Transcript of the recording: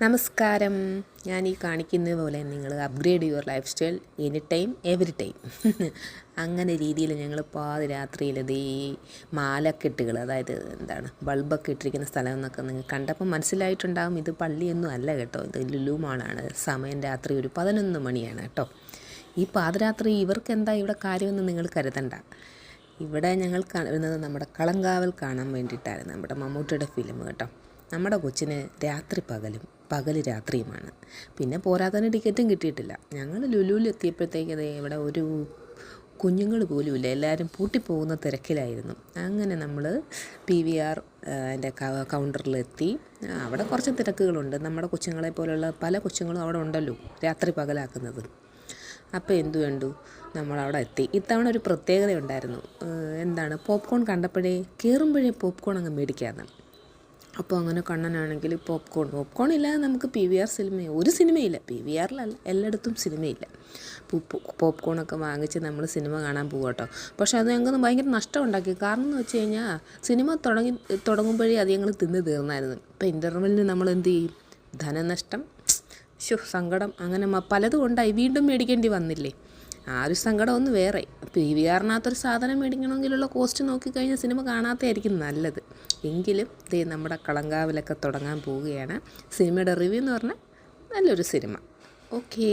നമസ്കാരം. ഞാൻ ഈ കാണിക്കുന്നത് പോലെ നിങ്ങൾ upgrade your life style any time every time അങ്ങനെ രീതിയിൽ ഞങ്ങൾ പാതിരാത്രിയിൽ ഈ മാലക്കെട്ടുകൾ, അതായത് ബൾബൊക്കെ ഇട്ടിരിക്കുന്ന സ്ഥലം എന്നൊക്കെ നിങ്ങൾ കണ്ടപ്പോൾ മനസ്സിലായിട്ടുണ്ടാകും. ഇത് പള്ളിയൊന്നും അല്ല കേട്ടോ, ഇത് ലുലു മാളാണ്. സമയം രാത്രി ഒരു 11 മണിയാണ് കേട്ടോ. ഈ പാതിരാത്രി ഇവർക്ക് എന്താ ഇവിടെ കാര്യമെന്ന് നിങ്ങൾ കരുതണ്ട. ഇവിടെ ഞങ്ങൾ കാണുന്നത് നമ്മുടെ കളങ്കാവൽ കാണാൻ വേണ്ടിയിട്ടായിരുന്നു, നമ്മുടെ മമ്മൂട്ടിയുടെ ഫിലിം കേട്ടോ. നമ്മുടെ കൊച്ചിന് രാത്രി പകലും പകൽ രാത്രിയുമാണ്. പിന്നെ പോരാത്തതിന് ടിക്കറ്റും കിട്ടിയിട്ടില്ല. ഞങ്ങൾ ലുലുവിൽ എത്തിയപ്പോഴത്തേക്ക് ഇവിടെ ഒരു കുഞ്ഞുങ്ങൾ പോലും ഇല്ല, എല്ലാവരും പൂട്ടിപ്പോകുന്ന തിരക്കിലായിരുന്നു. അങ്ങനെ നമ്മൾ PVR അതിൻ്റെ കൗണ്ടറിലെത്തി. അവിടെ കുറച്ച് തിരക്കുകളുണ്ട്. നമ്മുടെ കൊച്ചുങ്ങളെ പോലുള്ള പല കൊച്ചുങ്ങളും അവിടെ ഉണ്ടല്ലോ രാത്രി പകലാക്കുന്നത്. അപ്പോൾ എന്തു വേണ്ടു, നമ്മളവിടെ എത്തി. ഇത്തവണ ഒരു പ്രത്യേകത ഉണ്ടായിരുന്നു. പോപ്കോൺ കണ്ടപ്പോഴേ കയറുമ്പോഴേ പോപ്കോൺ അങ്ങ് മേടിക്കാമെന്ന്. അപ്പോൾ അങ്ങനെ കണ്ണനാണെങ്കിൽ പോപ്കോൺ ഇല്ലാതെ നമുക്ക് PVR ഒരു സിനിമയില്ല. PVRലല്ല, എല്ലായിടത്തും സിനിമയില്ല. പോപ്കോണൊക്കെ വാങ്ങിച്ച് നമ്മൾ സിനിമ കാണാൻ പോകും കേട്ടോ. പക്ഷേ അത് ഞങ്ങൾക്ക് ഭയങ്കര നഷ്ടം ഉണ്ടാക്കി. കാരണം എന്ന് വെച്ച് കഴിഞ്ഞാൽ സിനിമ തുടങ്ങുമ്പോഴേ അത് ഞങ്ങൾ തിന്ന് തീർന്നായിരുന്നു. ഇപ്പോൾ ഇൻ്റർവെല്ലിന് നമ്മൾ എന്ത് ചെയ്യും? ധനനഷ്ടം, സങ്കടം, അങ്ങനെ പലതും ഉണ്ടായി. വീണ്ടും മേടിക്കേണ്ടി വന്നില്ലേ? ആ ഒരു സങ്കടം ഒന്ന് വേറെ. PVRനകത്തൊരു സാധനം മേടിക്കണമെങ്കിലുള്ള കോസ്റ്റ് നോക്കിക്കഴിഞ്ഞാൽ സിനിമ കാണാത്തതായിരിക്കും നല്ലത്. എങ്കിലും നമ്മുടെ കളങ്കാവിലൊക്കെ തുടങ്ങാൻ പോവുകയാണ്. സിനിമയുടെ റിവ്യൂ എന്ന് പറഞ്ഞാൽ നല്ലൊരു സിനിമ. ഓക്കേ.